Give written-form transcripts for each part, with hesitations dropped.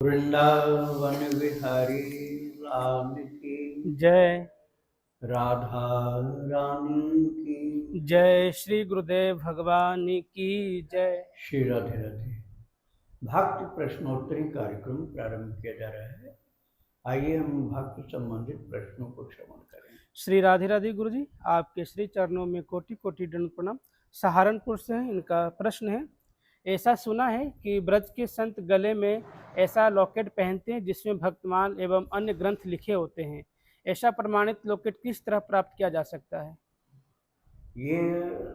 वृंदावन विहारी लाल की जय राधा रानी की जय श्री गुरुदेव भगवान की जय। श्री राधे राधे। भक्ति प्रश्नोत्तरी कार्यक्रम प्रारंभ किया जा रहा है। आइए हम भक्ति संबंधित प्रश्नों को श्रवण करें। श्री राधे राधे गुरु जी, आपके श्री चरणों में कोटि कोटि दंड प्रणाम। सहारनपुर से है, इनका प्रश्न है। ऐसा सुना है कि ब्रज के संत गले में ऐसा लॉकेट पहनते हैं जिसमें भक्तमान एवं अन्य ग्रंथ लिखे होते हैं। ऐसा प्रमाणित लॉकेट किस तरह प्राप्त किया जा सकता है? ये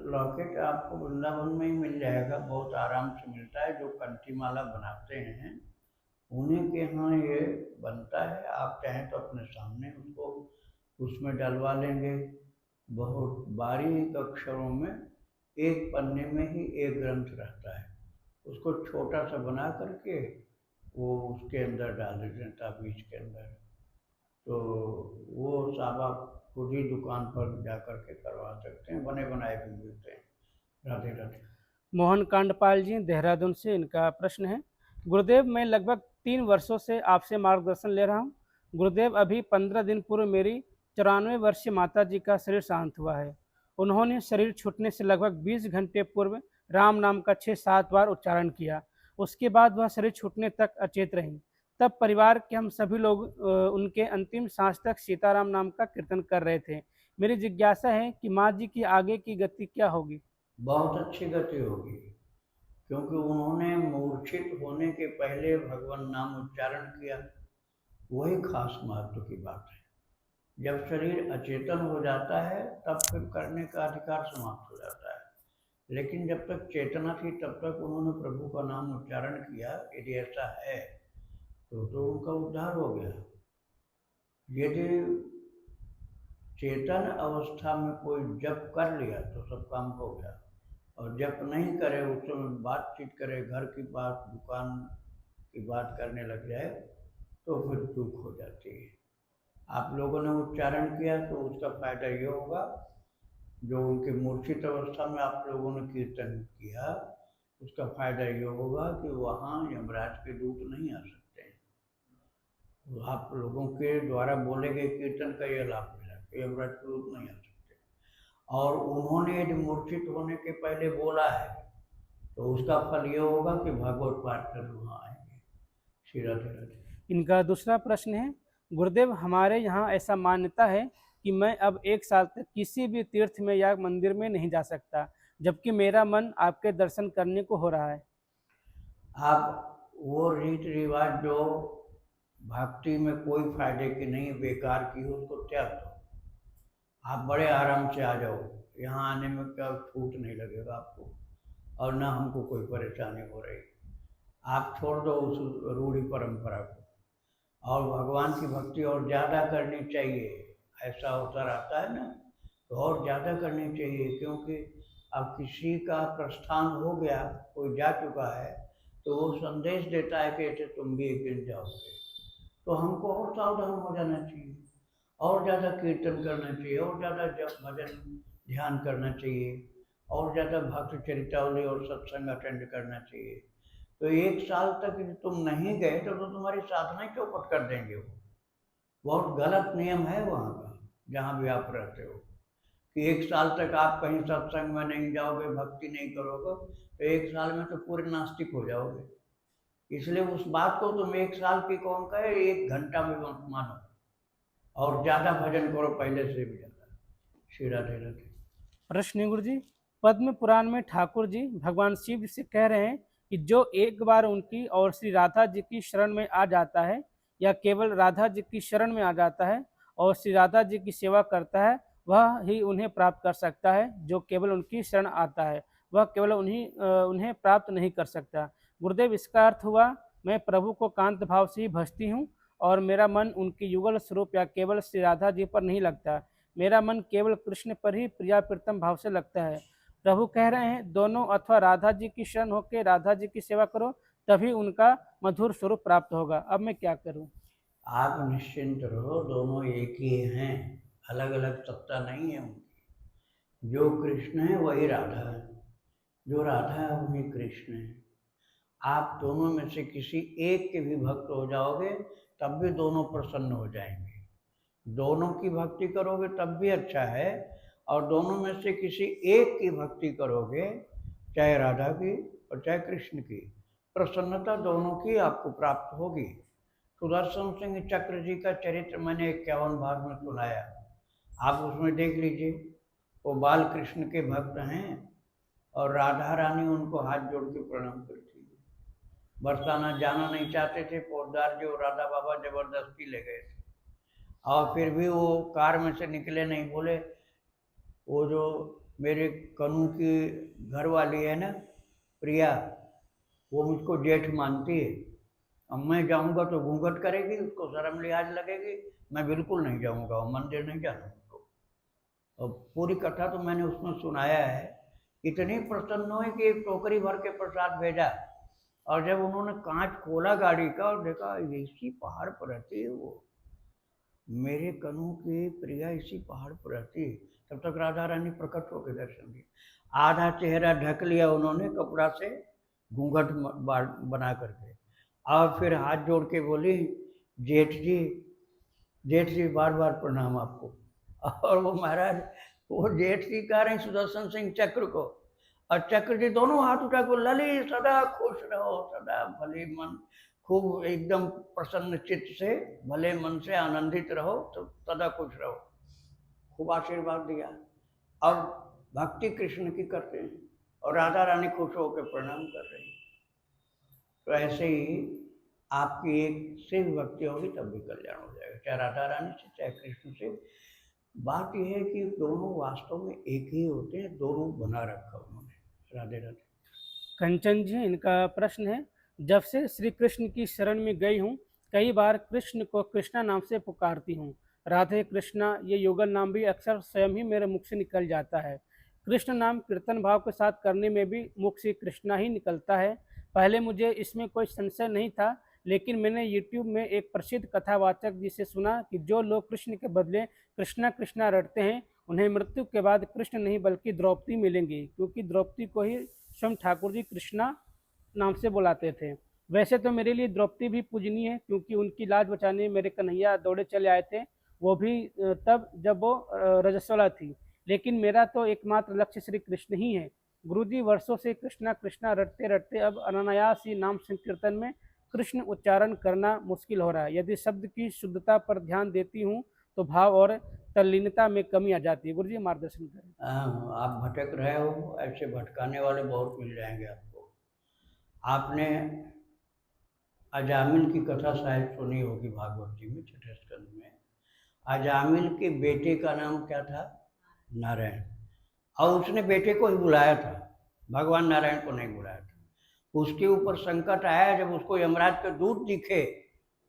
लॉकेट आपको वृंदावन में ही मिल जाएगा, बहुत आराम से मिलता है। जो कंठी माला बनाते हैं उन्हीं के यहाँ ये बनता है। आप चाहें तो अपने सामने उसको उसमें डलवा लेंगे। बहुत बारीक अक्षरों में एक पन्ने में ही एक ग्रंथ रहता है, उसको छोटा सा बना करके वो उसके अंदर डाल देते हैं, ताबीज के अंदर। तो वो साहब आप खुद ही दुकान पर जा कर के करवा सकते हैं, बने बनाए भी मिलते हैं। राधे राधे। मोहन कांडपाल जी देहरादून से, इनका प्रश्न है। गुरुदेव, मैं लगभग 3 वर्षों से आपसे मार्गदर्शन ले रहा हूँ। गुरुदेव, अभी 15 दिन पूर्व मेरी 94 वर्षीय माता जी का शरीर शांत हुआ है। उन्होंने शरीर छूटने से लगभग 20 घंटे पूर्व राम नाम का 6-7 बार उच्चारण किया। उसके बाद वह शरीर छूटने तक अचेत रहीं। तब परिवार के हम सभी लोग उनके अंतिम सांस तक सीताराम नाम का कीर्तन कर रहे थे। मेरी जिज्ञासा है कि माँ जी की आगे की गति क्या होगी? बहुत अच्छी गति होगी, क्योंकि उन्होंने मूर्छित होने के पहले भगवान नाम उच्चारण किया। वही खास महत्व की बात है। जब शरीर अचेतन हो जाता है तब फिर करने का अधिकार समाप्त हो जाता है, लेकिन जब तक चेतना थी तब तक उन्होंने प्रभु का नाम उच्चारण किया। यदि ऐसा है तो उनका उद्धार हो गया। यदि चेतन अवस्था में कोई जप कर लिया तो सब काम हो गया, और जप नहीं करे, उस समय बातचीत करे, घर की बात, दुकान की बात करने लग जाए तो फिर चूक हो जाती है। आप लोगों ने उच्चारण किया तो उसका फायदा ये होगा, जो उनके मूर्छित अवस्था में आप लोगों ने कीर्तन किया, उसका फायदा ये होगा कि वहाँ यमराज के दूत नहीं आ सकते हैं। तो आप लोगों के द्वारा बोले गए कीर्तन का ये लाभ मिला कि यमराज के दूत नहीं आ सकते। और उन्होंने यदि मूर्छित होने के पहले बोला है तो उसका फल ये होगा कि भागवत पाठ कर वहाँ आएंगे। श्री राधे राधे। इनका दूसरा प्रश्न है। गुरुदेव, हमारे यहाँ ऐसा मान्यता है कि मैं अब 1 साल तक किसी भी तीर्थ में या मंदिर में नहीं जा सकता, जबकि मेरा मन आपके दर्शन करने को हो रहा है। आप वो रीति रिवाज जो भक्ति में कोई फायदे की नहीं, बेकार की हो, उसको त्याग दो। आप बड़े आराम से आ जाओ। यहाँ आने में क्या छूट नहीं लगेगा आपको, और ना हमको कोई परेशानी हो रही। आप छोड़ दो उस रूढ़ी परंपरा को, और भगवान की भक्ति और ज़्यादा करनी चाहिए। ऐसा होता रहता है ना, तो और ज़्यादा करनी चाहिए, क्योंकि अब किसी का प्रस्थान हो गया, कोई जा चुका है, तो वो संदेश देता है कि ऐसे तुम भी एक दिन जाओगे। तो हमको और सावधान हो जाना चाहिए, और ज़्यादा कीर्तन करना चाहिए, और ज़्यादा जप भजन ध्यान करना चाहिए, और ज़्यादा भक्त चरितावली और सत्संग अटेंड करना चाहिए। तो 1 साल तक यदि तुम नहीं गए तो तुम्हारी साधना ही चौपट कर देंगे वो। बहुत गलत नियम है वहाँ का, जहाँ भी आप रहते हो, कि 1 साल तक आप कहीं सत्संग में नहीं जाओगे, भक्ति नहीं करोगे, तो 1 साल में तो पूरे नास्तिक हो जाओगे। इसलिए उस बात को तुम 1 साल की कौन कहे, 1 घंटा में मत मानो, और ज़्यादा भजन करो पहले से भी ज़्यादा। श्री राधे राधे। प्रश्न है गुरु जी। पद्म पुराण में ठाकुर जी भगवान शिव से कह रहे हैं कि जो एक बार उनकी और श्री राधा जी की शरण में आ जाता है, या केवल राधा जी की शरण में आ जाता है और श्री राधा जी की सेवा करता है, वह ही उन्हें प्राप्त कर सकता है। जो केवल उनकी शरण आता है वह केवल उन्हें प्राप्त नहीं कर सकता। गुरुदेव, इसका अर्थ हुआ मैं प्रभु को कांत भाव से ही भजती हूँ और मेरा मन उनकी युगल स्वरूप या केवल श्री राधा जी पर नहीं लगता। मेरा मन केवल कृष्ण पर ही प्रिया प्रीतम भाव से लगता है। प्रभु कह रहे हैं दोनों अथवा राधा जी की शरण होकर राधा जी की सेवा करो, तभी उनका मधुर स्वरूप प्राप्त होगा। अब मैं क्या करूं? आप निश्चिंत रहो, दोनों एक ही हैं, अलग अलग सत्ता नहीं है उनकी। जो कृष्ण है वही राधा है, जो राधा है वही कृष्ण है। आप दोनों में से किसी एक के भी भक्त हो जाओगे तब भी दोनों प्रसन्न हो जाएंगे। दोनों की भक्ति करोगे तब भी अच्छा है, और दोनों में से किसी एक की भक्ति करोगे, चाहे राधा की और चाहे कृष्ण की, प्रसन्नता दोनों की आपको प्राप्त होगी। सुदर्शन सिंह चक्र जी का चरित्र मैंने 51 भाग में सुनाया, आप उसमें देख लीजिए। वो बाल कृष्ण के भक्त हैं और राधा रानी उनको हाथ जोड़ के प्रणाम करती है। बरसाना जाना नहीं चाहते थे पोदार जी, और राधा बाबा जबरदस्ती ले गए थे, और फिर भी वो कार में से निकले नहीं। बोले वो जो मेरे कनू की घर वाली है ना प्रिया, वो मुझको जेठ मानती है, अब मैं जाऊंगा तो घूंघट करेगी, उसको शर्म लिहाज लगेगी, मैं बिल्कुल नहीं जाऊंगा, वो मंदिर नहीं जाना उसको। और पूरी कथा तो मैंने उसमें सुनाया है। इतनी प्रसन्न हुई कि एक टोकरी भर के प्रसाद भेजा, और जब उन्होंने कांच खोला गाड़ी का और देखा इसी पहाड़ पर रहती है वो, मेरे कनू की प्रिया इसी पहाड़ पर रहती है। तब तक राधा रानी प्रकट होकर दर्शन दिया, आधा चेहरा ढक लिया उन्होंने कपड़ा से, घूंघट बना करके, और फिर हाथ जोड़ के बोली जेठ जी, जेठ जी बार बार प्रणाम आपको। और वो महाराज, वो जेठ जी कह रहे हैं सुदर्शन सिंह चक्र को, और चक्र जी दोनों हाथ उठा के लली सदा खुश रहो, सदा भले मन, खूब एकदम प्रसन्न चित्त से, भले मन से आनंदित रहो, तो सदा खुश रहो। खूब आशीर्वाद दिया। अब भक्ति कृष्ण की करते हैं और राधा रानी खुश होकर प्रणाम कर रही हैं। तो ऐसे ही आपकी एक से भी भक्ति होगी तब भी कल्याण हो जाएगा, चाहे राधा रानी से चाहे कृष्ण से। बात यह है कि दोनों वास्तव में एक ही होते हैं, दो रूप बना रखा उन्होंने। राधे राधे। कंचन जी, इनका प्रश्न है, जब से श्री कृष्ण की शरण में गई हूँ, कई बार कृष्ण को कृष्णा नाम से पुकारती हूँ। राधे कृष्णा ये युगल नाम भी अक्सर स्वयं ही मेरे मुख से निकल जाता है। कृष्ण नाम कीर्तन भाव के साथ करने में भी मुख से कृष्णा ही निकलता है। पहले मुझे इसमें कोई संशय नहीं था, लेकिन मैंने यूट्यूब में एक प्रसिद्ध कथावाचक जी से सुना कि जो लोग कृष्ण के बदले कृष्णा कृष्णा रटते हैं, उन्हें मृत्यु के बाद कृष्ण नहीं बल्कि द्रौपदी मिलेंगी, क्योंकि द्रौपदी को ही स्वयं ठाकुर जी कृष्णा नाम से बुलाते थे। वैसे तो मेरे लिए द्रौपदी भी पूजनीय है, क्योंकि उनकी लाज बचाने मेरे कन्हैया दौड़े चले आए थे, वो भी तब जब वो रजस्वला थी। लेकिन मेरा तो एकमात्र लक्ष्य श्री कृष्ण ही है। गुरुजी, वर्षों से कृष्णा कृष्णा रटते रटते अब अनायास ही नाम संकीर्तन में कृष्ण उच्चारण करना मुश्किल हो रहा है। यदि शब्द की शुद्धता पर ध्यान देती हूँ तो भाव और तल्लीनता में कमी आ जाती है। गुरुजी, मार्गदर्शन करें। आप भटक रहे हो, ऐसे भटकाने वाले बहुत मिल जाएंगे आपको। आपने अजामिल की कथा शायद सुनी होगी भागवत जी में, छठे स्कंद में। अजामिल के बेटे का नाम क्या था? नारायण। और उसने बेटे को ही बुलाया था, भगवान नारायण को नहीं बुलाया था। उसके ऊपर संकट आया जब उसको यमराज के दूत दिखे,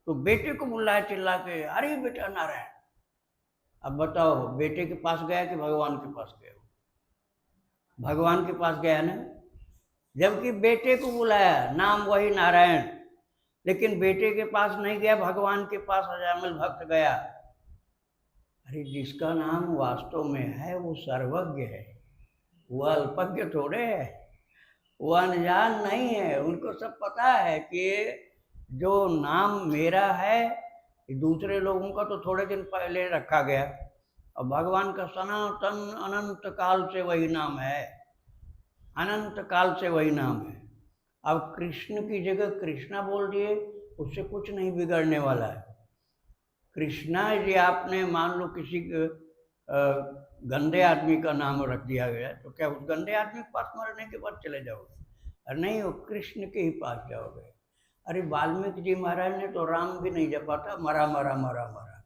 तो बेटे को बुलाया चिल्ला के, अरे बेटा नारायण। अब बताओ, बेटे के पास गया कि भगवान के पास गया? भगवान के पास गया ना, जबकि बेटे को बुलाया, नाम वही नारायण, लेकिन बेटे के पास नहीं गया, भगवान के पास अजामिल भक्त गया। अरे जिसका नाम वास्तव में है वो सर्वज्ञ है, वो अल्पज्ञ थोड़े है, वो अनजान नहीं है। उनको सब पता है कि जो नाम मेरा है दूसरे लोगों का तो थोड़े दिन पहले रखा गया, और भगवान का सनातन अनंत काल से वही नाम है, अनंत काल से वही नाम है। अब कृष्ण की जगह कृष्णा बोल दिए, उससे कुछ नहीं बिगड़ने वाला है। कृष्णा जी आपने मान लो किसी गंदे आदमी का नाम रख दिया गया, तो क्या उस गंदे आदमी के पास मरने के बाद चले जाओगे? और नहीं, वो कृष्ण के ही पास जाओगे। अरे वाल्मीकि जी महाराज ने तो राम भी नहीं जपा था, मरा मरा मरा मरा।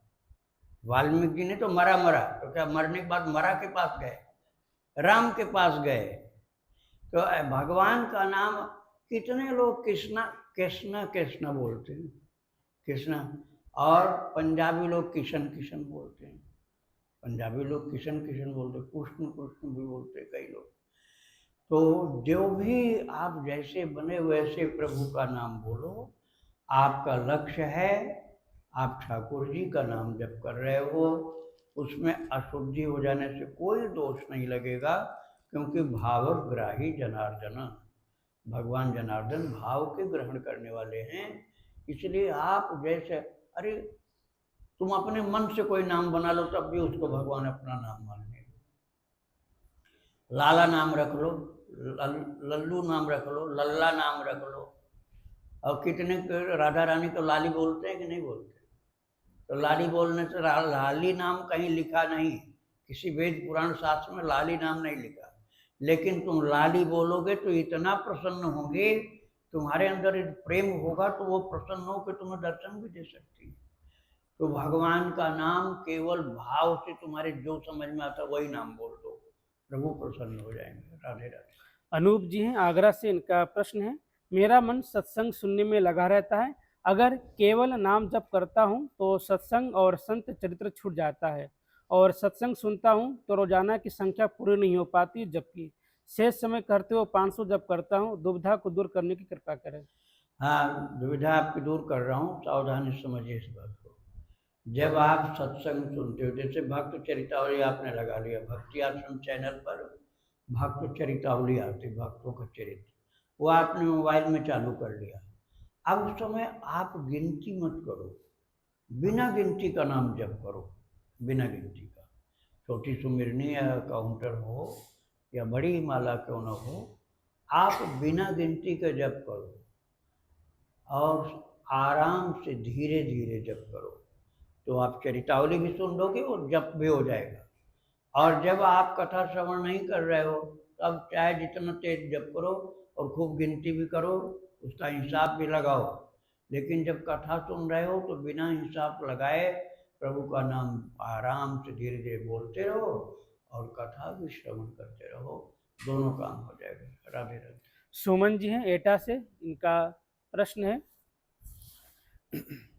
वाल्मीकि जी ने तो मरा मरा, तो क्या मरने के बाद मरा के पास गए? राम के पास गए। तो भगवान का नाम कितने लोग कृष्णा कृष्णा कृष्णा बोलते हैं, कृष्णा। और पंजाबी लोग किशन किशन बोलते हैं, पंजाबी लोग किशन किशन बोलते हैं, कृष्ण कृष्ण भी बोलते हैं कई लोग। तो जो भी आप जैसे बने वैसे प्रभु का नाम बोलो। आपका लक्ष्य है, आप ठाकुर जी का नाम जप कर रहे हो, उसमें अशुद्धि हो जाने से कोई दोष नहीं लगेगा, क्योंकि भावग्राही जनार्दन, भगवान जनार्दन भाव के ग्रहण करने वाले हैं। इसलिए आप जैसे, अरे तुम अपने मन से कोई नाम बना लो तब भी उसको भगवान अपना नाम मान लेंगे। लाला नाम रख लो, लल्लू नाम रख लो, लल्ला नाम रख लो। और कितने राधा रानी तो लाली बोलते हैं कि नहीं बोलते? तो लाली बोलने से लाली नाम कहीं लिखा नहीं, किसी वेद पुराण शास्त्र में लाली नाम नहीं लिखा। लेकिन तुम लाली बोलोगे तो इतना प्रसन्न होंगे, तुम्हारे अंदर प्रेम होगा तो वो प्रसन्न हो के तुम्हें दर्शन भी दे सकती है। तो भगवान का नाम केवल भाव से तुम्हारे जो समझ में आता वही नाम बोल दो, प्रभु प्रसन्न हो जाएंगे। राधे राधे। अनूप जी हैं आगरा से, इनका प्रश्न है, मेरा मन सत्संग सुनने में लगा रहता है, अगर केवल नाम जप करता हूँ तो सत्संग और संत चरित्र छूट जाता है, और सत्संग सुनता हूँ तो रोजाना की संख्या पूरी नहीं हो पाती, जबकि शेष समय करते हुए 500 जप करता हूँ। दुविधा को दूर करने की कृपा करें। हाँ, दुविधा आपकी दूर कर रहा हूँ, सावधानी से समझिए इस बात को। जब आप सत्संग सुनते हो, जैसे भक्त चरितावली आपने लगा लिया, भक्ति आश्रम चैनल पर भक्त चरितावली आती, भक्तों का चरित्र, वो आपने मोबाइल में चालू कर लिया। अब उस समय आप गिनती मत करो, बिना गिनती का नाम जप करो, बिना गिनती का। छोटी सुमिरनी या काउंटर हो या बड़ी माला क्यों न हो, आप बिना गिनती के जप करो और आराम से धीरे धीरे जप करो, तो आप चरितावली भी सुन लोगे और जप भी हो जाएगा। और जब आप कथा श्रवण नहीं कर रहे हो तब चाहे जितना तेज जप करो और खूब गिनती भी करो, उसका हिसाब भी लगाओ। लेकिन जब कथा सुन रहे हो तो बिना हिसाब लगाए प्रभु का नाम आराम से धीरे धीरे बोलते रहो और कथा भी श्रवण करते रहो, दोनों काम हो जाएगा। राधे राधे। सुमन जी हैं एटा से, इनका प्रश्न है,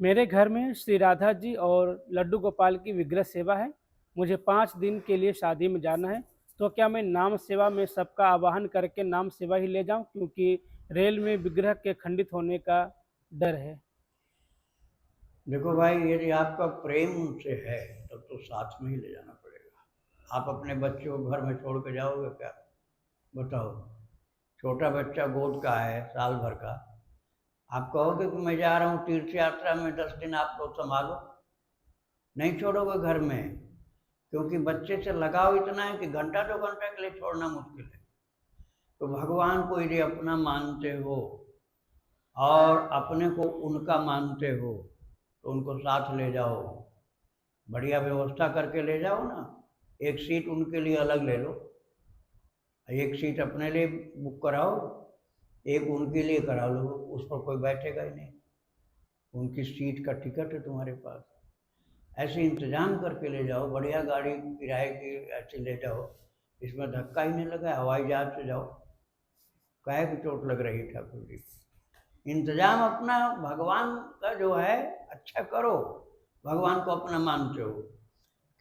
मेरे घर में श्री राधा जी और लड्डू गोपाल की विग्रह सेवा है, मुझे 5 दिन के लिए शादी में जाना है, तो क्या मैं नाम सेवा में सबका आवाहन करके नाम सेवा ही ले जाऊं, क्योंकि रेल में विग्रह के खंडित होने का डर है। देखो भाई, यदि आपका प्रेम उनसे है तब तो साथ में ही ले जाना पड़ेगा। आप अपने बच्चे को घर में छोड़ के जाओगे क्या? बताओ, छोटा बच्चा गोद का है, साल भर का, आप कहोगे कि मैं जा रहा हूँ तीर्थ यात्रा में 10 दिन आप लोग संभालो? नहीं छोड़ोगे घर में, क्योंकि बच्चे से लगाव इतना है कि घंटा 2 घंटे के लिए छोड़ना मुश्किल है। तो भगवान को यदि अपना मानते हो और अपने को उनका मानते हो तो उनको साथ ले जाओ, बढ़िया व्यवस्था करके ले जाओ ना। एक सीट उनके लिए अलग ले लो, एक सीट अपने लिए बुक कराओ, एक उनके लिए करा लो, उस पर कोई बैठेगा ही नहीं, उनकी सीट का टिकट है तुम्हारे पास। ऐसे इंतजाम करके ले जाओ, बढ़िया गाड़ी किराए की ऐसे ले जाओ, इसमें धक्का ही नहीं लगा, हवाई जहाज से जाओ, काहे की चोट लग रही है ठाकुर जी। इंतजाम अपना भगवान का जो है अच्छा करो, भगवान को अपना मानते हो,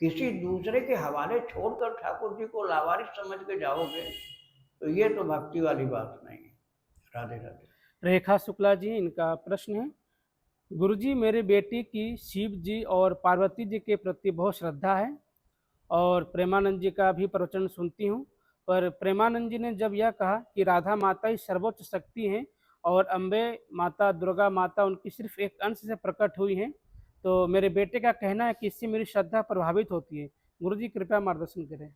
किसी दूसरे के हवाले छोड़कर ठाकुर जी को लावारिस समझ के जाओगे तो ये तो भक्ति वाली बात नहीं है। राधे राधे। रेखा शुक्ला जी, इनका प्रश्न है, गुरुजी मेरे बेटी की शिव जी और पार्वती जी के प्रति बहुत श्रद्धा है और प्रेमानंद जी का भी प्रवचन सुनती हूँ, पर प्रेमानंद जी ने जब यह कहा कि राधा माता ही सर्वोच्च शक्ति हैं और अम्बे माता दुर्गा माता उनकी सिर्फ एक अंश से प्रकट हुई हैं, तो मेरे बेटे का कहना है कि इससे मेरी श्रद्धा प्रभावित होती है, गुरुजी कृपया मार्गदर्शन करें।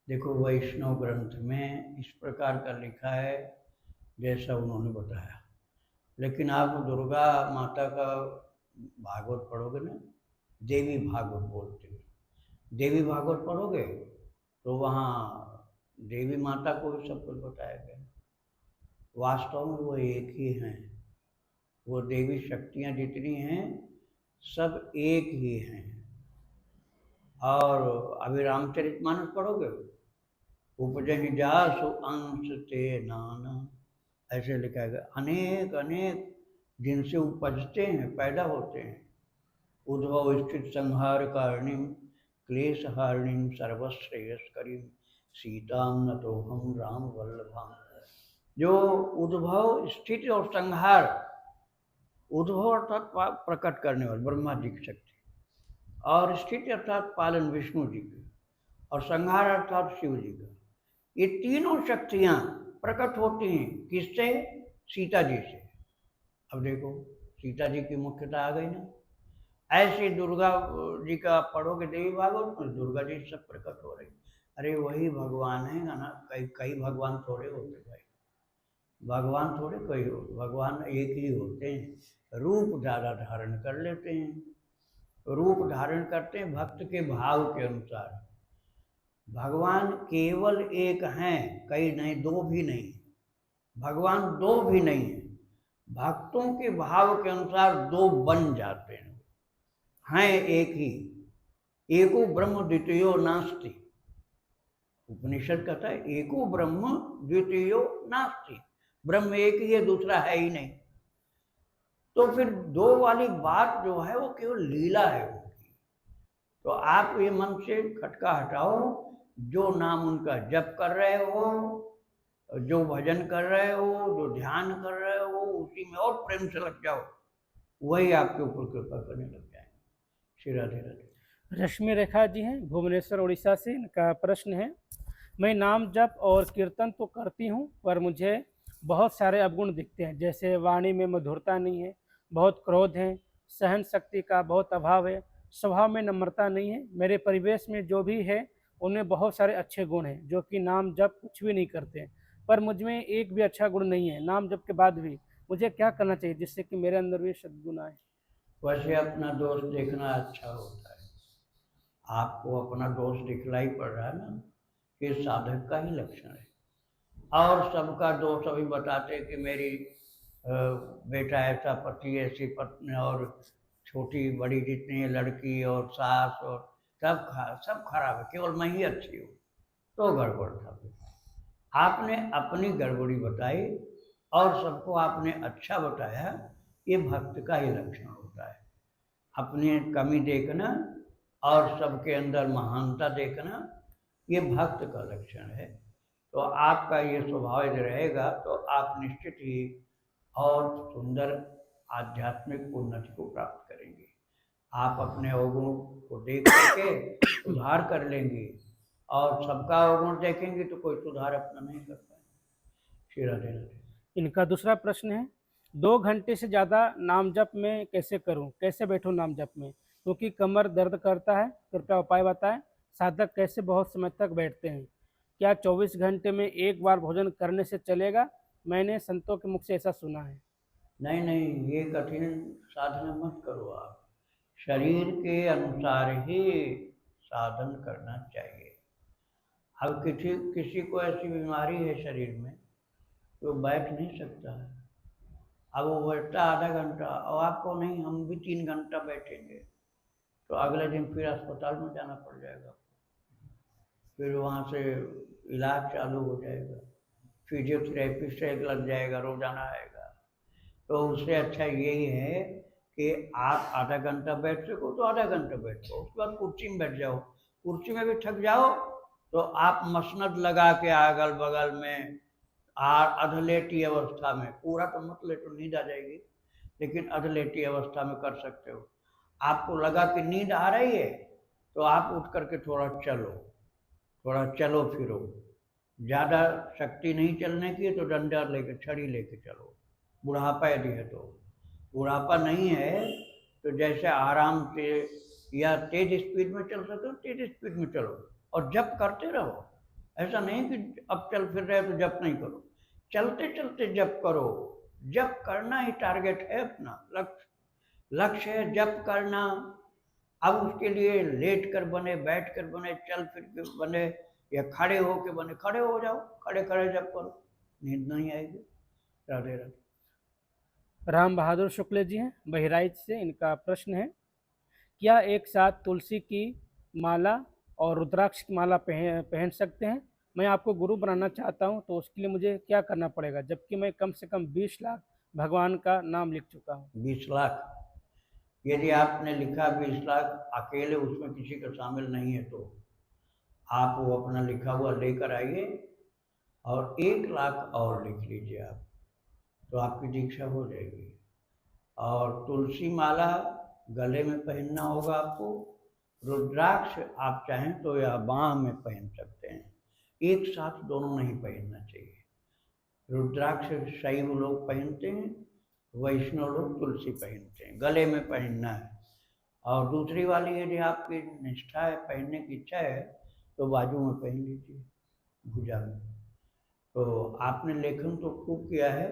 देखो, वैष्णव ग्रंथ में इस प्रकार का लिखा है जैसा उन्होंने बताया, लेकिन आप दुर्गा माता का भागवत पढ़ोगे ना, देवी भागवत बोलते हैं, देवी भागवत पढ़ोगे तो वहाँ देवी माता को भी सब कुछ बताया गया। वास्तव में वो एक ही हैं, वो देवी शक्तियाँ जितनी हैं सब एक ही हैं। और अभी रामचरितमानस पढ़ोगे, उपजहि जासु अंश ते नाना, ऐसे लिखा है, अनेक अनेक जिनसे उपजते हैं, पैदा होते हैं। उद्भव स्थित संहार कारणिम क्लेश हारिणीम सर्वश्रेयस्करीम सीताम नतोहम राम वल्लभाम। जो उद्भव स्थिति और संहार, उद्भव अर्थात प्रकट करने वाले ब्रह्मा जी की शक्ति, और स्थिति अर्थात पालन विष्णु जी की, और संहार अर्थात शिव जी का, ये तीनों शक्तियाँ प्रकट होती हैं। किससे? सीता जी से। अब देखो सीता जी की मुख्यता आ गई ना। ऐसे दुर्गा जी का पढ़ोगे देवी भागवत में, दुर्गा जी सब प्रकट हो रही। अरे वही भगवान है ना, कई कई भगवान थोड़े होते भाई, भगवान थोड़े कई हो, भगवान एक ही होते हैं। रूप ज़्यादा धारण कर लेते हैं, रूप धारण करते हैं भक्त के भाव के अनुसार। भगवान केवल एक हैं, कई नहीं, दो भी नहीं। भगवान दो भी नहीं है, भक्तों के भाव के अनुसार दो बन जाते हैं एक ही। एको ब्रह्म द्वितीयो नास्ति, उपनिषद कहता है एको ब्रह्म द्वितीयो नास्ति, ब्रह्म एक ही है, दूसरा है ही नहीं। तो फिर दो वाली बात जो है वो केवल लीला है उनकी। तो आप ये मन से खटका हटाओ, जो नाम उनका जप कर रहे हो, जो भजन कर रहे हो, जो ध्यान कर रहे हो, उसी में और प्रेम से लग जाओ, वही आपके ऊपर कृपा करने लग जाएंगे। श्री राधे राधे। रश्मि रेखा जी हैं भुवनेश्वर उड़ीसा से। इनका प्रश्न है, मैं नाम जप और कीर्तन तो करती हूँ पर मुझे बहुत सारे अवगुण दिखते हैं, जैसे वाणी में मधुरता नहीं है, बहुत क्रोध है, सहन शक्ति का बहुत अभाव है, स्वभाव में नम्रता नहीं है। मेरे परिवेश में जो भी है उनमें बहुत सारे अच्छे गुण हैं, जो कि नाम जप कुछ भी नहीं करते हैं, पर मुझ में एक भी अच्छा गुण नहीं है। नाम जप के बाद भी मुझे क्या करना चाहिए जिससे कि मेरे अंदर भी सद्गुण आए? वैसे अपना दोष देखना अच्छा होता है। आपको अपना दोष दिखलाई पड़ रहा है ना, ये साधक का ही लक्षण है। और सबका दोष अभी बताते कि मेरी बेटा ऐसा, पति ऐसी पत्नी, और छोटी बड़ी जितनी है लड़की और सास, और सब खराब है, केवल मैं ही अच्छी हूँ, तो गड़बड़ था। आपने अपनी गड़बड़ी बताई और सबको आपने अच्छा बताया, ये भक्त का ही लक्षण होता है। अपनी कमी देखना और सबके अंदर महानता देखना, ये भक्त का लक्षण है। तो आपका ये स्वभाव यदि रहेगा तो आप निश्चित ही और सुंदर आध्यात्मिक उन्नति को प्राप्त करेंगे। आप अपने अवगुण को देख करके सुधार कर लेंगे, और सबका अवगुण देखेंगे तो कोई सुधार अपना नहीं कर पाएंगे। श्री राधे राधे। इनका दूसरा प्रश्न है, 2 घंटे से ज़्यादा नाम जप में कैसे करूं, कैसे बैठूं नाम जप में, क्योंकि कमर दर्द करता है, कृपया उपाय बताएं। साधक कैसे बहुत समय तक बैठते हैं, क्या 24 घंटे में एक बार भोजन करने से चलेगा? मैंने संतों के मुख से ऐसा सुना है। नहीं नहीं, ये कठिन साधना मत करो आप, शरीर के अनुसार ही साधन करना चाहिए। अब किसी किसी को ऐसी बीमारी है शरीर में तो बैठ नहीं सकता है, अब वो बैठता आधा घंटा, और आपको नहीं, हम भी 3 घंटा बैठेंगे, तो अगले दिन फिर अस्पताल में जाना पड़ जाएगा, फिर वहाँ से इलाज चालू हो जाएगा, फिजियोथेरेपी से लग जाएगा, रोजाना आएगा। तो उससे अच्छा यही है कि आप आधा घंटा बैठ सको तो आधा घंटा बैठो, उसके बाद कुर्सी में बैठ जाओ। कुर्सी में भी थक जाओ तो आप मसनद लगा के अगल बगल में अधलेटी अवस्था में, पूरा तो मत लेटो, नींद आ जाएगी, लेकिन अधलेटी अवस्था में कर सकते हो। आपको लगा कि नींद आ रही है तो आप उठ करके थोड़ा चलो फिरो। ज़्यादा शक्ति नहीं चलने की तो डंडा लेके, छड़ी लेके चलो। बुढ़ापा यदि है तो, बुढ़ापा नहीं है तो जैसे आराम से या तेज स्पीड में चल सकते हो तेज स्पीड में चलो, और जप करते रहो। ऐसा नहीं कि अब चल फिर रहे तो जप नहीं करो, चलते चलते जप करो। जप करना ही टारगेट है, अपना लक्ष्य है जप करना। अब उसके लिए लेट कर बने, बैठ कर बने, चल फिर के बने, या खड़े हो के बने, खड़े हो जाओ, खड़े खड़े जप करो, नींद नहीं आएगी। राधे राधे। राम बहादुर शुक्ल जी हैं बहराइच से। इनका प्रश्न है, क्या एक साथ तुलसी की माला और रुद्राक्ष की माला पहन सकते हैं? मैं आपको गुरु बनाना चाहता हूं, तो उसके लिए मुझे क्या करना पड़ेगा, जबकि मैं कम से कम 20 लाख भगवान का नाम लिख चुका हूं? 20 लाख यदि आपने लिखा, 20 लाख अकेले, उसमें किसी का शामिल नहीं है, तो आप वो अपना लिखा हुआ लेकर आइए और 1 लाख और लिख लीजिए आप, तो आपकी दीक्षा हो जाएगी। और तुलसी माला गले में पहनना होगा आपको, रुद्राक्ष आप चाहें तो या बाँह में पहन सकते हैं, एक साथ दोनों नहीं पहनना चाहिए। रुद्राक्ष शैव लोग पहनते हैं, वैष्णव लोग तुलसी पहनते हैं, गले में पहनना है। और दूसरी वाली यदि आपकी निष्ठा है, पहनने की इच्छा है, तो बाजू में पहन लीजिए, भुजा में। तो आपने लेखन तो खूब किया है,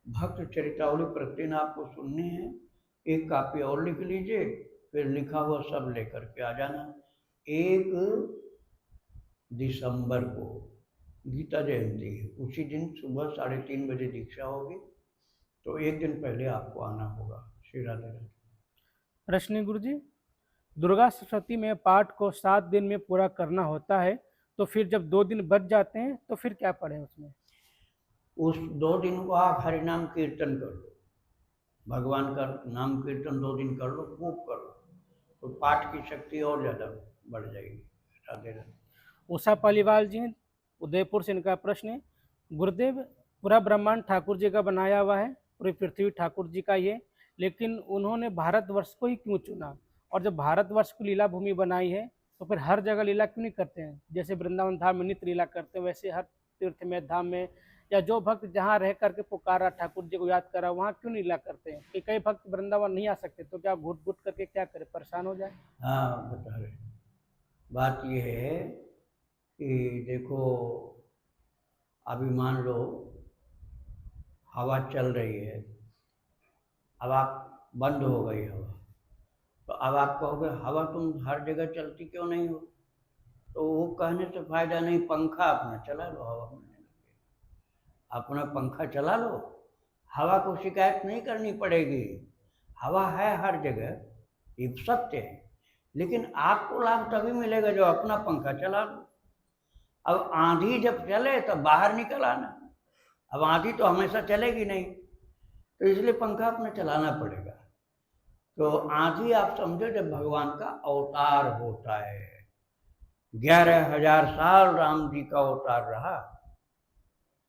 भक्त चरितावली प्रतिदिन आपको सुननी है। एक कापी और लिख लीजिए, फिर लिखा हुआ सब लेकर के आ जाना। 1 दिसंबर को गीता जयंती है, उसी दिन सुबह 3:30 बजे दीक्षा होगी, तो एक दिन पहले आपको आना होगा। श्री राधे राधे। प्रश्न गुरु जी, दुर्गा सप्तमी में पाठ को 7 दिन में पूरा करना होता है, तो फिर जब 2 दिन बच जाते हैं तो फिर क्या पढ़ें उसमें? उस 2 दिन को आप हरिनाम कीर्तन कर लो, भगवान का नाम कीर्तन 2 दिन कर लो, खूब करो, तो पाठ की शक्ति और ज़्यादा बढ़ जाएगी। राधे राधे। उषा पालीवाल जी उदयपुर से, इनका प्रश्न है, गुरुदेव पूरा ब्रह्मांड ठाकुर जी का बनाया हुआ है, पूरी पृथ्वी ठाकुर जी का ये, लेकिन उन्होंने भारतवर्ष को ही क्यों चुना? और जब भारतवर्ष को लीला भूमि बनाई है तो फिर हर जगह लीला क्यों नहीं करते हैं? जैसे वृंदावन धाम में नित्य लीला करते हैं, वैसे हर तीर्थ में, धाम में, या जो भक्त जहाँ रह करके पुकारा ठाकुर जी को याद करा वहाँ क्यों नहीं लीला करते हैं? कि कई भक्त वृंदावन नहीं आ सकते, तो क्या घुट घुट करके क्या करे, परेशान हो जाए? हाँ, बता रहे। बात ये है कि देखो, अभी मान लो हवा चल रही है, अब आप बंद हो गई हवा, तो अब आप कहोगे हवा तुम हर जगह चलती क्यों नहीं हो? तो वो कहने से फायदा नहीं, पंखा अपना चला लो, हवा मिलने लगे। अपना पंखा चला लो, हवा को शिकायत नहीं करनी पड़ेगी। हवा है हर जगह, ये सत्य है, लेकिन आपको लाभ तभी मिलेगा जो अपना पंखा चला लो। अब आंधी जब चले तब बाहर निकल आना, अब आंधी तो हमेशा चलेगी नहीं, तो इसलिए पंखा अपने चलाना पड़ेगा। तो आंधी आप समझो जब भगवान का अवतार होता है, 11,000 साल राम जी का अवतार रहा,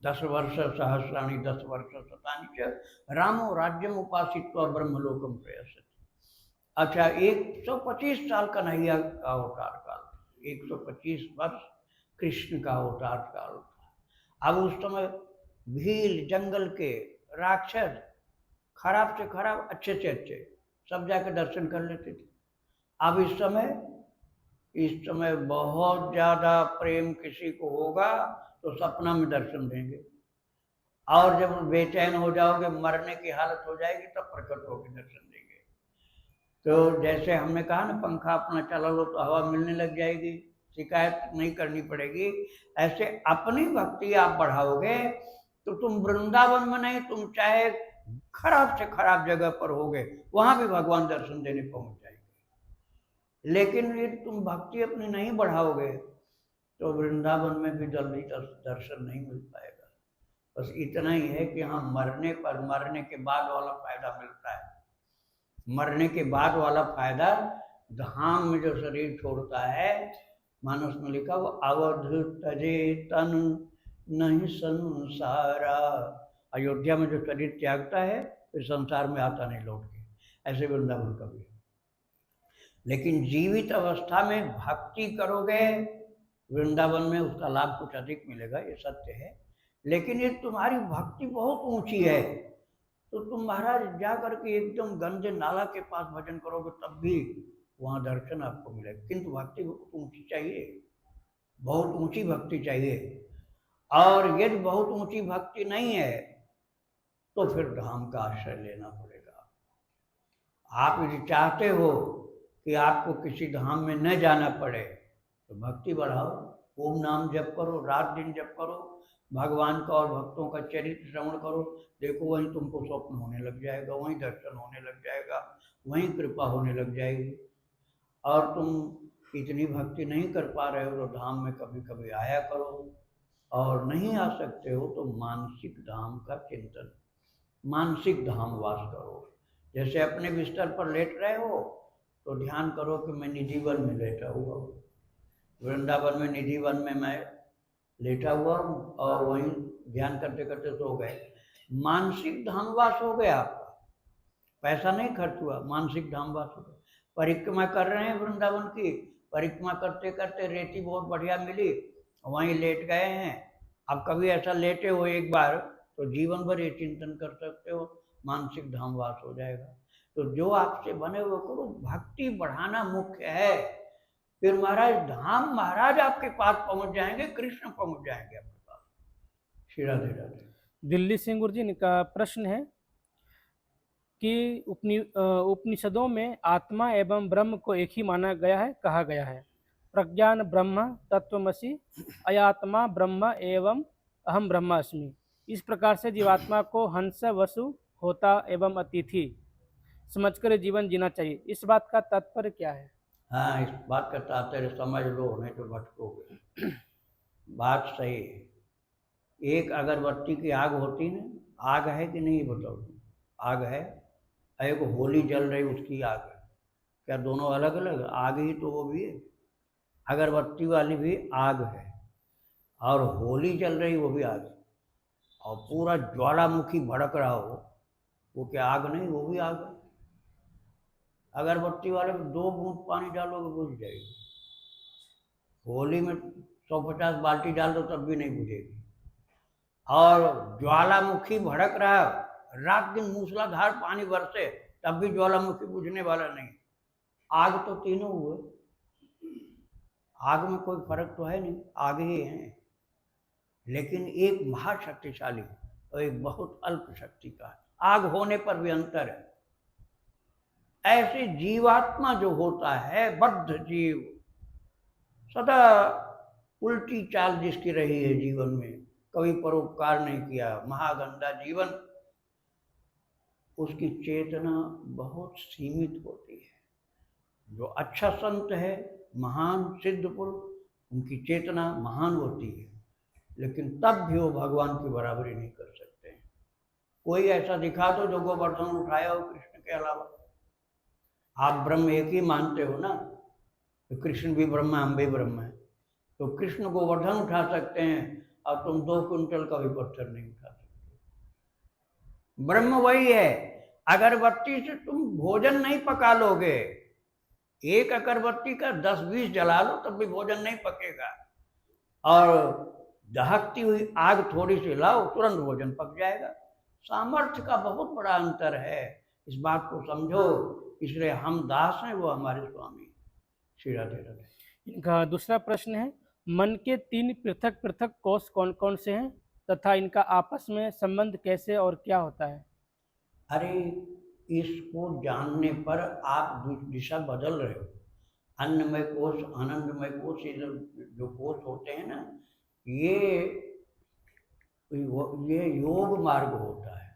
10 वर्ष सहस्राणि 10 वर्ष शतानि च रामो राज्यम उपासित्वा ब्रह्मलोकम प्रयसति। अच्छा, 125 साल कन्हैया का अवतार काल, 125 वर्ष कृष्ण का अवतार काल था। अब उस समय भील जंगल के राक्षस खराब से खराब, अच्छे से अच्छे सब जाकर दर्शन कर लेते थे। अब इस समय बहुत ज़्यादा प्रेम किसी को होगा तो सपना में दर्शन देंगे, और जब बेचैन हो जाओगे, मरने की हालत हो जाएगी, तब प्रकट होकर दर्शन देंगे। तो जैसे हमने कहा ना, पंखा अपना चला लो तो हवा मिलने लग जाएगी, शिकायत नहीं करनी पड़ेगी। ऐसे अपनी भक्ति आप बढ़ाओगे तो तुम वृंदावन में नहीं, तुम चाहे खराब से खराब जगह पर होगे, वहां भी भगवान दर्शन देने पहुंच जाएंगे। लेकिन यदि तुम भक्ति अपनी नहीं बढ़ाओगे तो वृंदावन में भी जल्दी दर्शन नहीं मिल पाएगा। बस इतना ही है कि हाँ, मरने पर, मरने के बाद वाला फायदा मिलता है। मरने के बाद वाला फायदा, धाम में जो शरीर छोड़ता है, मानस में लिखा, वो अवध तजे तन नहीं संसारा, अयोध्या में जो शरीर त्यागता है फिर संसार में आता नहीं लौट के, ऐसे वृंदावन का भी। लेकिन जीवित अवस्था में भक्ति करोगे, वृंदावन में उसका लाभ कुछ अधिक मिलेगा, ये सत्य है। लेकिन ये तुम्हारी भक्ति बहुत ऊंची है, तो तुम महाराज जा करके एकदम गंदे नाला के पास भजन करोगे तब भी वहाँ दर्शन आपको मिलेगा। किंतु भक्ति बहुत ऊंची चाहिए, बहुत ऊंची भक्ति चाहिए। और यदि बहुत ऊंची भक्ति नहीं है तो फिर धाम का आश्रय लेना पड़ेगा। आप यदि चाहते हो कि आपको किसी धाम में न जाना पड़े तो भक्ति बढ़ाओ, ओम नाम जप करो, रात दिन जप करो, भगवान का और भक्तों का चरित्र श्रवण करो। देखो वहीं तुमको स्वप्न होने लग जाएगा, वहीं दर्शन होने लग जाएगा, वहीं कृपा होने लग जाएगी। और तुम इतनी भक्ति नहीं कर पा रहे हो तो धाम में कभी कभी आया करो, और नहीं आ सकते हो तो मानसिक धाम का चिंतन, मानसिक धाम वास करो। जैसे अपने बिस्तर पर लेट रहे हो तो ध्यान करो कि मैं निधिवन में लेटा हुआ हूँ, वृंदावन में निधिवन में मैं लेटा हुआ हूँ, और वहीं ध्यान करते करते सो गए। मानसिक धामवास हो गया आपका, पैसा नहीं खर्च हुआ, मानसिक धामवास हो गया। परिक्रमा कर रहे हैं वृंदावन की, परिक्रमा करते करते रेती बहुत बढ़िया मिली, वहीं लेट गए हैं। अब कभी ऐसा लेटे हो एक बार तो जीवन भर ये चिंतन कर सकते हो, मानसिक धामवास हो जाएगा। तो जो आपसे बने हुए करो, भक्ति बढ़ाना मुख्य है। फिर महाराज धाम महाराज आपके पास पहुंच जाएंगे, कृष्ण पहुंच जाएंगे आपके पास। श्री राधे राधे। दिल्ली से गुरु जी इनका प्रश्न है कि उपनिषदों में आत्मा एवं ब्रह्म को एक ही माना गया है, कहा गया है, प्रज्ञान ब्रह्म तत्वमसि, अयात्मा ब्रह्म एवं अहम ब्रह्मास्मि। इस प्रकार से जीवात्मा को हंस, वसु, होता एवं अतिथि समझकर जीवन जीना चाहिए। इस बात का तात्पर्य क्या है? हाँ, इस बात का तात्पर्य समझ लो, नहीं तो भटकोगे। बात सही है। एक अगरबत्ती की आग होती ना, आग है कि नहीं बताओ तुम? आग है। एक होली जल रही, उसकी आग है। क्या दोनों अलग अलग? आग ही तो वो भी है। अगरबत्ती वाली भी आग है, और होली जल रही वो भी आग है। और पूरा ज्वालामुखी भड़क रहा हो, वो क्या आग नहीं? वो भी आग है। अगरबत्ती वाले में 2 बूंद पानी डालोगे बुझ जाएगी। होली में 150 बाल्टी डाल दो तब भी नहीं बुझेगी। और ज्वालामुखी भड़क रहा, रात दिन मूसलाधार पानी बरसे तब भी ज्वालामुखी बुझने वाला नहीं। आग तो तीनों हुए, आग में कोई फर्क तो है नहीं, आग ही है। लेकिन एक महाशक्तिशाली और एक बहुत अल्प शक्ति का है। आग होने पर भी अंतर है। ऐसे जीवात्मा जो होता है, बद्ध जीव, सदा उल्टी चाल जिसकी रही है जीवन में, कभी परोपकार नहीं किया, महागंदा जीवन, उसकी चेतना बहुत सीमित होती है। जो अच्छा संत है, महान सिद्ध पुरुष, उनकी चेतना महान होती है, लेकिन तब भी वो भगवान की बराबरी नहीं कर सकते हैं। कोई ऐसा दिखा दो जो गोवर्धन उठाया हो कृष्ण के अलावा। आप ब्रह्म एक ही मानते हो ना, तो कृष्ण भी ब्रह्म है, हम भी ब्रह्म है। तो कृष्ण गोवर्धन उठा सकते हैं और तुम 2 क्विंटल का भी पत्थर नहीं उठा सकते। ब्रह्म वही है। अगरबत्ती से तुम भोजन नहीं पका लोगे। एक अगरबत्ती का 10-20 जला लो तब भी भोजन नहीं पकेगा। और दहकती हुई आग थोड़ी सी लाओ, तुरंत भोजन पक जाएगा। सामर्थ्य का बहुत बड़ा अंतर है, इस बात को समझो। इसलिए हम दास हैं, वो हमारे स्वामी। श्री राधे राधे। इनका दूसरा प्रश्न है, मन के 3 पृथक पृथक कोष कौन कौन से हैं तथा इनका आपस में संबंध कैसे और क्या होता है? अरे, इसको जानने पर आप दिशा बदल रहे हो। अन्नमय कोष, आनंदमय कोष, ये जो कोष होते हैं ना, ये योग मार्ग होता है।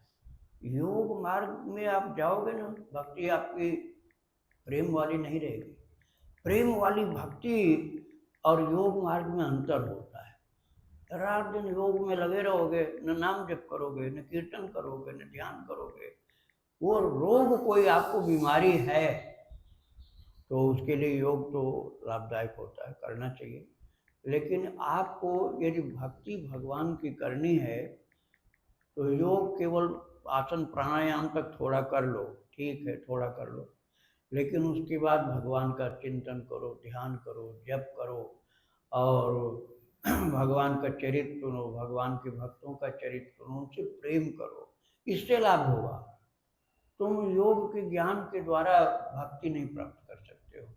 योग मार्ग में आप जाओगे ना, भक्ति आपकी प्रेम वाली नहीं रहेगी। प्रेम वाली भक्ति और योग मार्ग में अंतर होता है। रात दिन योग में लगे रहोगे, न नाम जप करोगे, न कीर्तन करोगे, न ध्यान करोगे, वो रोग कोई आपको बीमारी है, तो उसके लिए योग तो लाभदायक होता है, करना चाहिए। लेकिन आपको यदि भक्ति भगवान की करनी है तो योग केवल आसन प्राणायाम तक थोड़ा कर लो, ठीक है, थोड़ा कर लो, लेकिन उसके बाद भगवान का चिंतन करो, ध्यान करो, जप करो, और भगवान का चरित्र सुनो, भगवान के भक्तों का चरित्र सुनो, उनसे प्रेम करो, इससे लाभ होगा। तुम योग के ज्ञान के द्वारा भक्ति नहीं प्राप्त कर सकते हो।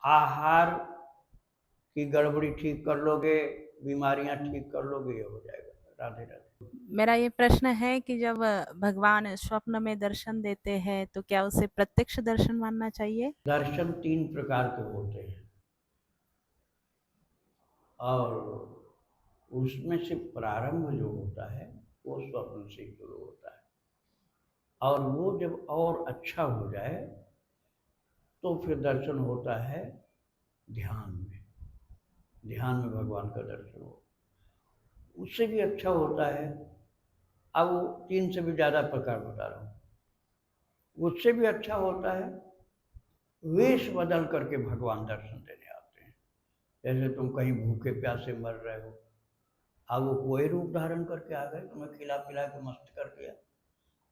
आहार की गड़बड़ी ठीक कर लोगे, बीमारियां ठीक कर लोगे, ये हो जाएगा। राधे राधे। मेरा ये प्रश्न है कि जब भगवान स्वप्न में दर्शन देते हैं तो क्या उसे प्रत्यक्ष दर्शन मानना चाहिए? दर्शन 3 प्रकार के होते हैं, और उसमें से प्रारंभ जो होता है वो स्वप्न से शुरू होता है, और वो जब और अच्छा हो जाए तो फिर दर्शन होता है ध्यान में। ध्यान में भगवान का दर्शन हो, उससे भी अच्छा होता है। अब वो 3 से भी ज़्यादा प्रकार बता रहा हूँ। उससे भी अच्छा होता है वेश बदल करके भगवान दर्शन देने आते हैं। जैसे तुम कहीं भूखे प्यासे मर रहे हो, अब वो कोई रूप धारण करके आ गए, तुम्हें खिला पिला के मस्त कर दिया,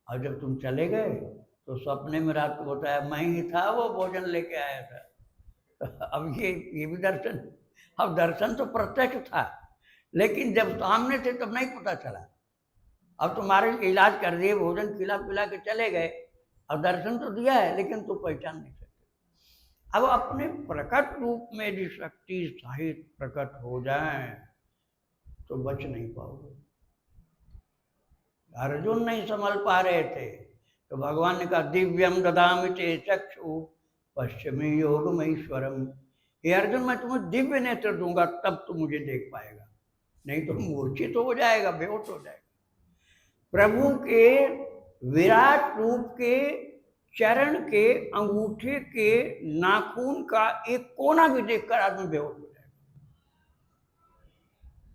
और जब तुम चले गए तो सपने में रात को बताया मैं ही था, वो भोजन लेके आया था। अब ये भी दर्शन। अब दर्शन तो प्रत्यक्ष था, लेकिन जब सामने थे तब नहीं पता चला। अब तुम्हारे इलाज कर दिए, भोजन खिला पिला के चले गए, अब दर्शन तो दिया है लेकिन तू पहचान नहीं सकते। अब अपने प्रकट रूप में यदि शक्ति सहित प्रकट हो जाए तो बच नहीं पाओगे। अर्जुन नहीं संभल पा रहे थे तो भगवान ने कहा दिव्यम ददामि ते चक्षु पश्चिमी योगमईश्वरम, हे अर्जुन मैं तुम्हें दिव्य नेत्र दूंगा तब तुम मुझे देख पाएगा, नहीं तो मूर्छित हो जाएगा, बेहोश हो जाएगा। प्रभु के विराट रूप के चरण के अंगूठे के नाखून का एक कोना भी देखकर आदमी बेहोश हो जाएगा।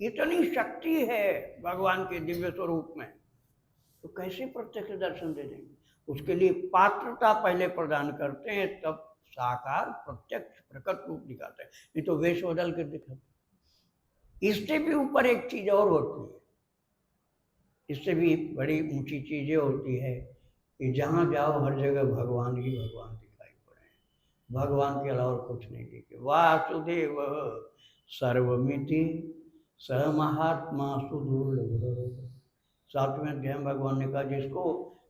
इतनी शक्ति है भगवान के दिव्य स्वरूप में, तो कैसे प्रत्यक्ष दर्शन दे देंगे? उसके लिए पात्रता पहले प्रदान करते हैं, तब साकार प्रत्यक्ष प्रकट रूप दिखाते हैं, नहीं तो वेश बदल कर दिखाते। इससे भी ऊपर एक चीज और होती है, इससे भी बड़ी ऊंची चीजें होती है कि जहां जाओ हर जगह भगवान ही भगवान दिखाई पड़े, भगवान के अलावा कुछ नहीं दिखे। वासुदेव सर्वमिति स महात्मा सुदुर्लभ। 7वें अध्याय में भगवान ने कहा जिसको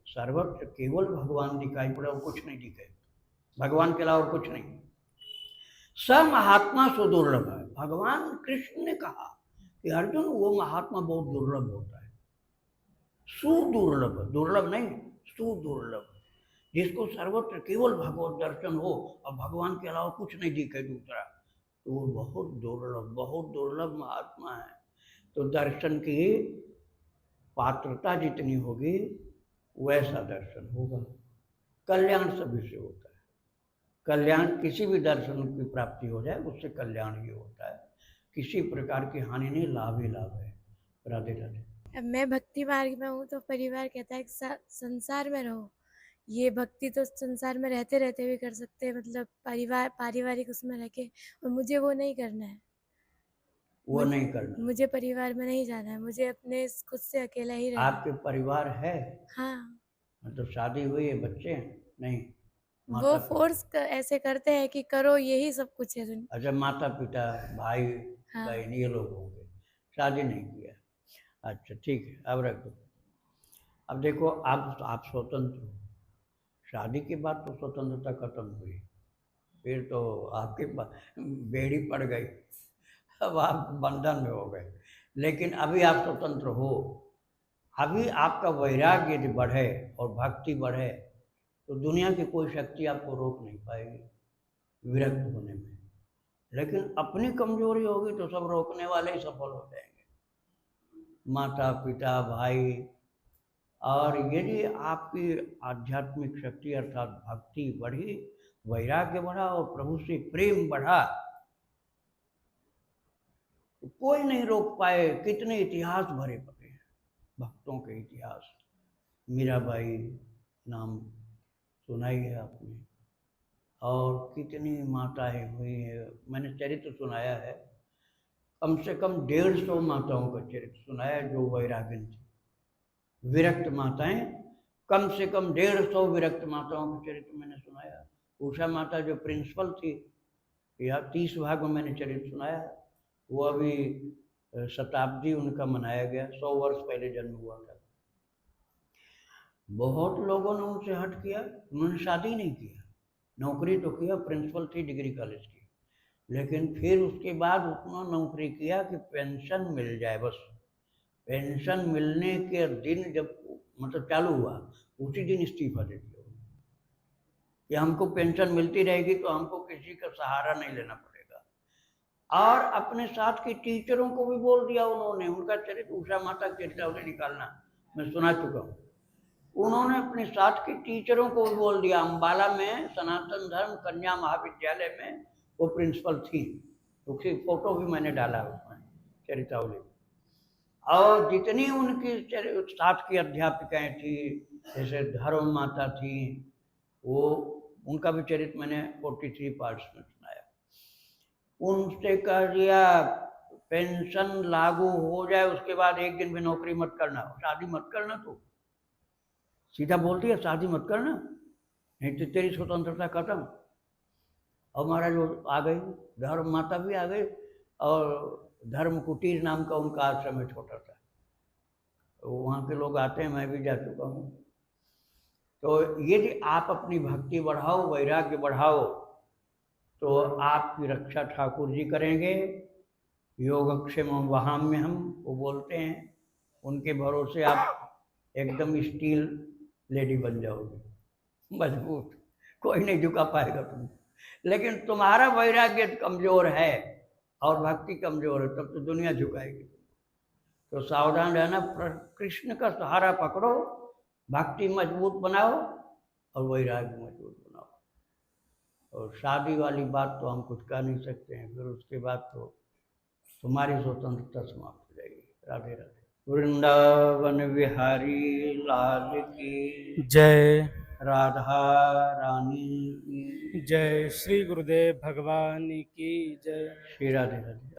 सर्वत्र केवल भगवान दिखाई पड़े और कुछ नहीं दिखे, भगवान के अलावा कुछ नहीं, स महात्मा सुदुर्लभ है। भगवान कृष्ण ने कहा कि अर्जुन वो महात्मा बहुत दुर्लभ होता है, सुदुर्लभ, दुर्लभ नहीं सुदुर्लभ, जिसको सर्वत्र केवल भगवत दर्शन हो और भगवान के अलावा कुछ नहीं दिखे दूसरा, तो वो बहुत दुर्लभ महात्मा है। तो दर्शन की पात्रता जितनी होगी वैसा दर्शन होगा। कल्याण सभी से होता है, कल्याण किसी भी दर्शन की प्राप्ति हो जाए उससे कल्याण ही होता है, किसी प्रकार की हानि नहीं, लाभ ही लाभ है। राधे राधे। मैं भक्ति मार्ग में हूँ तो परिवार कहता है कि संसार में रहो, ये भक्ति तो संसार में रहते रहते भी कर सकते हैं, मतलब पारिवारिक उसमें रह के, और मुझे वो नहीं करना है, वो नहीं करना, मुझे परिवार में नहीं जाना है, मुझे अपने खुद से अकेला ही रहना है। आपके परिवार है? हाँ, मतलब शादी हुई है, बच्चे हैं? नहीं, वो माता फोर्स ऐसे करते हैं कि करो, यही सब कुछ है दुनिया। अच्छा, माता पिता भाई हाँ। बहन ये लोग होंगे, शादी नहीं किया, अच्छा ठीक है, अब रख दो। अब देखो आप स्वतंत्र हो, शादी के बाद तो स्वतंत्रता खत्म हुई, फिर तो आपके बेड़ी पड़ गई, अब आप बंधन में हो गए, लेकिन अभी आप स्वतंत्र हो। अभी आपका वैराग्य यदि बढ़े और भक्ति बढ़े तो दुनिया की कोई शक्ति आपको रोक नहीं पाएगी विरक्त होने में, लेकिन अपनी कमजोरी होगी तो सब रोकने वाले ही सफल हो जाएंगे, माता पिता भाई। और यदि आपकी आध्यात्मिक शक्ति अर्थात भक्ति बढ़ी, वैराग्य बढ़ा और प्रभु से प्रेम बढ़ा तो कोई नहीं रोक पाए। कितने इतिहास भरे पड़े हैं, भक्तों के इतिहास, मीराबाई नाम सुना ही है आपने, और कितनी माताएं हुई हैं, मैंने चरित्र सुनाया है, कम से कम 150 माताओं का चरित्र सुनाया है जो वैरागिन थी, विरक्त माताएं, कम से कम 150 विरक्त माताओं का चरित्र मैंने सुनाया। उषा माता जो प्रिंसिपल थी, या 30 भाग में मैंने चरित्र सुनाया, वो अभी शताब्दी उनका मनाया गया, 100 वर्ष पहले जन्म हुआ था। बहुत लोगों ने उनसे हट किया, उन्होंने शादी नहीं किया, नौकरी तो किया, प्रिंसिपल थी डिग्री कॉलेज की, लेकिन फिर उसके बाद उतना नौकरी किया कि पेंशन मिल जाए बस। पेंशन मिलने के दिन जब मतलब चालू हुआ, उसी दिन इस्तीफा दे दिया कि हमको पेंशन मिलती रहेगी तो हमको किसी का सहारा नहीं लेना पड़ेगा। और अपने साथ के टीचरों को भी बोल दिया उन्होंने, उनका चरित्र उषा माता चरित्र उन्हें निकालना मैं सुना चुका हूँ, उन्होंने अपने साथ के टीचरों को भी बोल दिया। अम्बाला में सनातन धर्म कन्या महाविद्यालय में वो प्रिंसिपल थी, उसकी फोटो भी मैंने डाला उसमें चरित्रावली। और जितनी उनकी साथ की अध्यापिकाएं थी, जैसे धर्म माता थी, वो उनका भी चरित्र मैंने 43 पार्ट्स में सुनाया। उनसे कह दिया पेंशन लागू हो जाए उसके बाद एक दिन भी नौकरी मत करना, शादी मत करना, तो सीधा बोल दिया शादी मत करना, नहीं तो तेरी स्वतंत्रता खत्म। और महाराज वो आ गई, धर्म माता भी आ गई, और धर्म कुटीर नाम का उनका आश्रम है छोटा सा, वहाँ के लोग आते हैं, मैं भी जा चुका हूँ। तो यदि आप अपनी भक्ति बढ़ाओ, वैराग्य बढ़ाओ, तो आपकी रक्षा ठाकुर जी करेंगे। योगक्षेम वहाम्य हम वो बोलते हैं, उनके भरोसे आप एकदम स्टील लेडी बन जाओगे, मजबूत, कोई नहीं झुका पाएगा तुम। लेकिन तुम्हारा वैराग्य कमजोर है और भक्ति कमजोर है, तब तो दुनिया झुकाएगी। तो सावधान रहना, कृष्ण का सहारा पकड़ो, भक्ति मजबूत बनाओ और वैराग्य मजबूत बनाओ। और शादी वाली बात तो हम कुछ कर नहीं सकते हैं, फिर उसके बाद तो तुम्हारी स्वतंत्रता समाप्त हो जाएगी। राधे राधे। वृंदावन बिहारी लाल की जय। राधा रानी की जय। श्री गुरुदेव भगवान की जय। श्री राधे राधे।